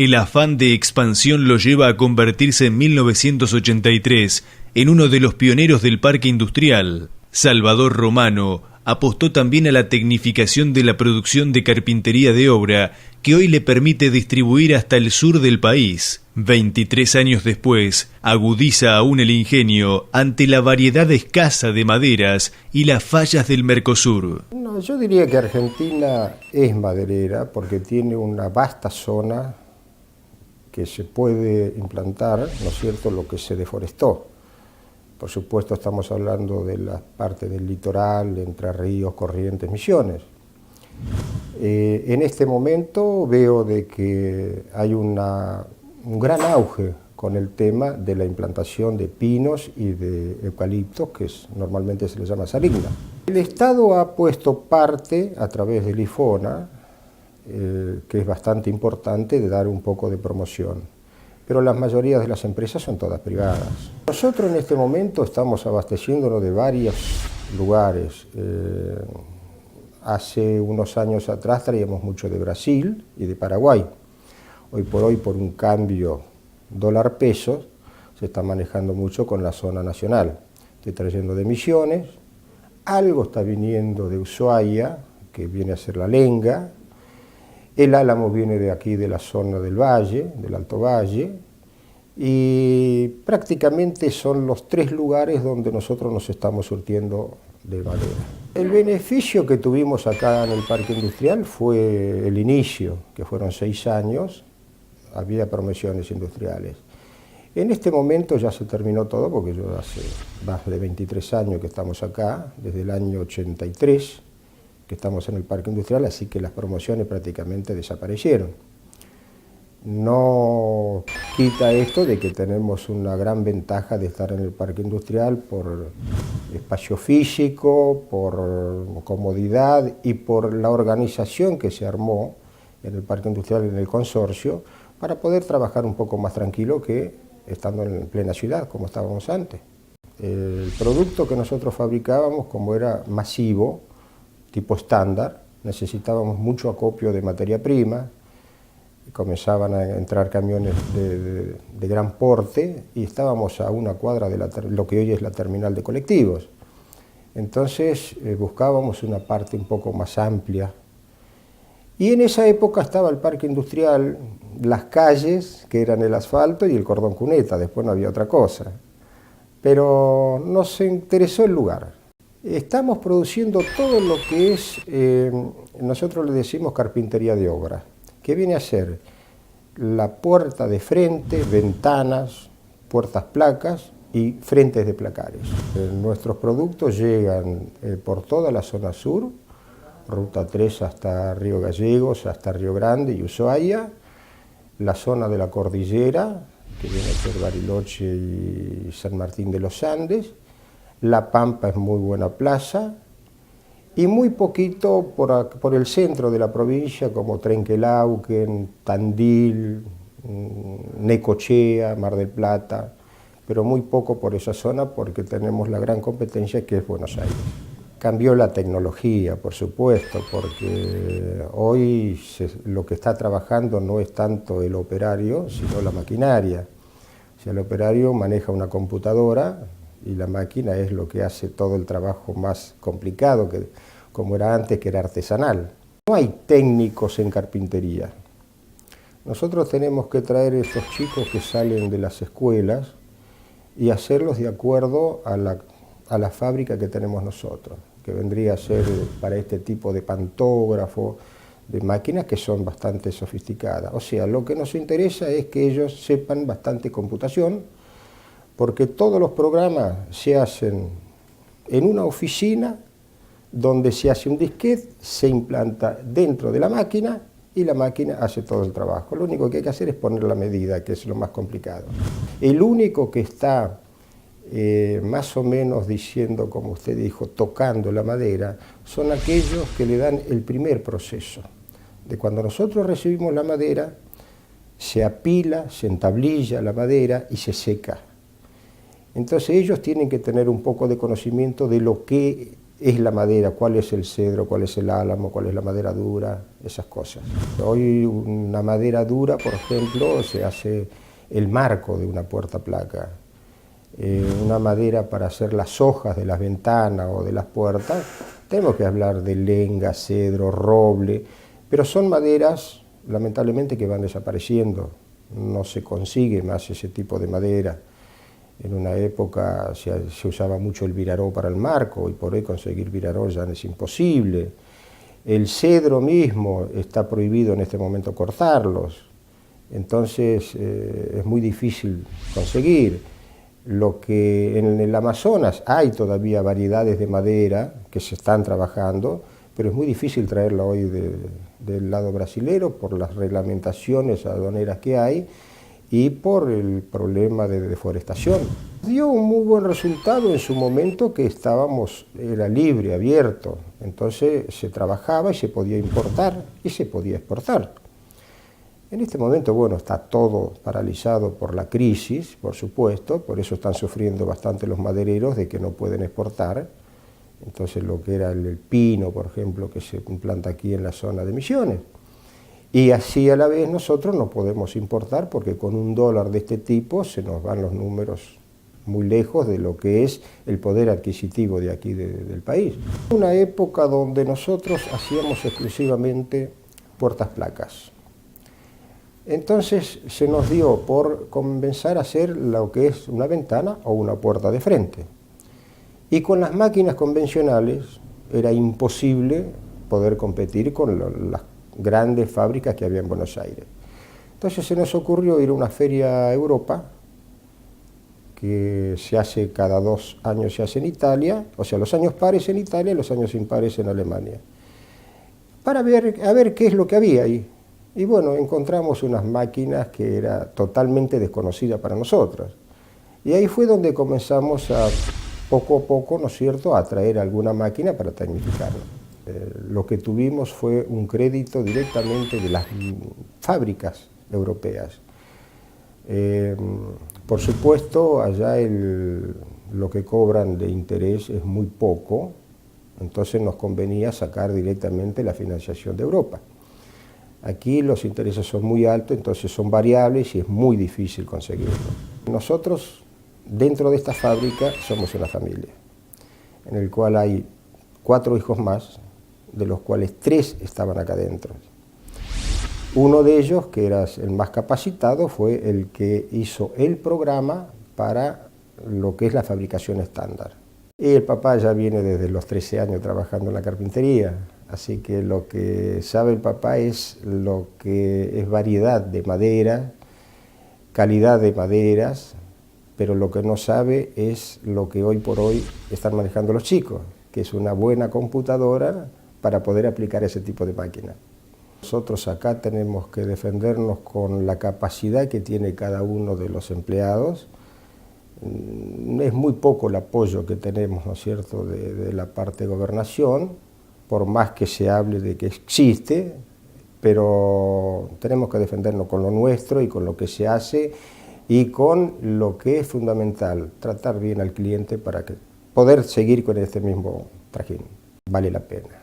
El afán de expansión lo lleva a convertirse en 1983 en uno de los pioneros del parque industrial. Salvador Romano apostó también a la tecnificación de la producción de carpintería de obra, que hoy le permite distribuir hasta el sur del país. 23 años después, agudiza aún el ingenio ante la variedad escasa de maderas y las fallas del Mercosur. No, yo diría que Argentina es maderera porque tiene una vasta zona que se puede implantar, ¿no es cierto?, lo que se deforestó. Por supuesto estamos hablando de la parte del litoral, Entre Ríos, Corrientes, Misiones. En este momento veo de que hay un gran auge con el tema de la implantación de pinos y de eucaliptos, que normalmente se les llama saligna. El Estado ha puesto parte, a través del IFONA, que es bastante importante, de dar un poco de promoción. Pero la mayoría de las empresas son todas privadas. Nosotros en este momento estamos abasteciéndonos de varios lugares. Hace unos años atrás traíamos mucho de Brasil y de Paraguay. Hoy, por un cambio dólar-peso, se está manejando mucho con la zona nacional. Estoy trayendo de Misiones, algo está viniendo de Ushuaia, que viene a ser la lenga. El álamo viene de aquí, de la zona del valle, del Alto Valle, y prácticamente son los 3 lugares donde nosotros nos estamos surtiendo de madera. El beneficio que tuvimos acá en el parque industrial fue el inicio, que fueron 6 años, había promociones industriales. En este momento ya se terminó todo, porque yo hace más de 23 años que estamos acá, desde el año 83, que estamos en el parque industrial, así que las promociones prácticamente desaparecieron. No quita esto de que tenemos una gran ventaja de estar en el parque industrial por espacio físico, por comodidad y por la organización que se armó en el parque industrial, en el consorcio, para poder trabajar un poco más tranquilo que estando en plena ciudad, como estábamos antes. El producto que nosotros fabricábamos, como era masivo, tipo estándar, necesitábamos mucho acopio de materia prima, comenzaban a entrar camiones de gran porte y estábamos a una cuadra de lo que hoy es la terminal de colectivos. Entonces buscábamos una parte un poco más amplia. Y en esa época estaba el parque industrial, las calles, que eran el asfalto, y el cordón cuneta, después no había otra cosa. Pero nos interesó el lugar. Estamos produciendo todo lo que es, nosotros le decimos carpintería de obra, que viene a ser la puerta de frente, ventanas, puertas placas y frentes de placares. Nuestros productos llegan por toda la zona sur, Ruta 3 hasta Río Gallegos, hasta Río Grande y Ushuaia, la zona de la cordillera, que viene a ser Bariloche y San Martín de los Andes. La Pampa es muy buena plaza, y muy poquito por el centro de la provincia, como Trenquelauquen, Tandil, Necochea, Mar del Plata, pero muy poco por esa zona porque tenemos la gran competencia que es Buenos Aires. Cambió la tecnología, por supuesto, porque hoy lo que está trabajando no es tanto el operario, sino la maquinaria. O sea, el operario maneja una computadora, y la máquina es lo que hace todo el trabajo más complicado, que, como era antes, que era artesanal. No hay técnicos en carpintería. Nosotros tenemos que traer estos chicos que salen de las escuelas y hacerlos de acuerdo a la fábrica que tenemos nosotros, que vendría a ser para este tipo de pantógrafo, de máquinas que son bastante sofisticadas. O sea, lo que nos interesa es que ellos sepan bastante computación, porque todos los programas se hacen en una oficina donde se hace un disquete, se implanta dentro de la máquina y la máquina hace todo el trabajo. Lo único que hay que hacer es poner la medida, que es lo más complicado. El único que está más o menos diciendo, como usted dijo, tocando la madera, son aquellos que le dan el primer proceso. De cuando nosotros recibimos la madera, se apila, se entablilla la madera y se seca. Entonces ellos tienen que tener un poco de conocimiento de lo que es la madera, cuál es el cedro, cuál es el álamo, cuál es la madera dura, esas cosas. Hoy una madera dura, por ejemplo, se hace el marco de una puerta placa. Una madera para hacer las hojas de las ventanas o de las puertas, tenemos que hablar de lenga, cedro, roble, pero son maderas lamentablemente que van desapareciendo, no se consigue más ese tipo de madera. En una época se usaba mucho el viraró para el marco y por hoy conseguir viraró ya es imposible. El cedro mismo está prohibido en este momento cortarlos, entonces es muy difícil conseguir. Lo que en el Amazonas hay todavía variedades de madera que se están trabajando, pero es muy difícil traerla hoy del lado brasilero por las reglamentaciones aduaneras que hay y por el problema de deforestación. Dio un muy buen resultado en su momento que era libre, abierto, entonces se trabajaba y se podía importar y se podía exportar. En este momento, bueno, está todo paralizado por la crisis, por supuesto, por eso están sufriendo bastante los madereros de que no pueden exportar. Entonces lo que era el pino, por ejemplo, que se planta aquí en la zona de Misiones. Y así a la vez nosotros no podemos importar porque con $1 de este tipo se nos van los números muy lejos de lo que es el poder adquisitivo de aquí del país. Una época donde nosotros hacíamos exclusivamente puertas placas. Entonces se nos dio por comenzar a hacer lo que es una ventana o una puerta de frente. Y con las máquinas convencionales era imposible poder competir con las grandes fábricas que había en Buenos Aires. Entonces se nos ocurrió ir a una feria a Europa, que se hace cada 2 años, se hace en Italia, o sea, los años pares en Italia y los años impares en Alemania, para ver qué es lo que había ahí. Y bueno, encontramos unas máquinas que era totalmente desconocida para nosotros. Y ahí fue donde comenzamos a, poco a poco, ¿no es cierto?, a traer alguna máquina para tecnificarla. Lo que tuvimos fue un crédito directamente de las fábricas europeas. Por supuesto, allá lo que cobran de interés es muy poco, entonces nos convenía sacar directamente la financiación de Europa. Aquí los intereses son muy altos, entonces son variables y es muy difícil conseguirlo. Nosotros, dentro de esta fábrica, somos una familia, en el cual hay 4 hijos más, de los cuales 3 estaban acá dentro. Uno de ellos, que era el más capacitado, fue el que hizo el programa para lo que es la fabricación estándar. Y el papá ya viene desde los 13 años trabajando en la carpintería, así que lo que sabe el papá es lo que es variedad de madera, calidad de maderas, pero lo que no sabe es lo que hoy por hoy están manejando los chicos, que es una buena computadora para poder aplicar ese tipo de máquina. Nosotros acá tenemos que defendernos con la capacidad que tiene cada uno de los empleados. Es muy poco el apoyo que tenemos, ¿no es cierto?, de la parte de gobernación, por más que se hable de que existe, pero tenemos que defendernos con lo nuestro y con lo que se hace y con lo que es fundamental, tratar bien al cliente para poder seguir con este mismo trajín. Vale la pena.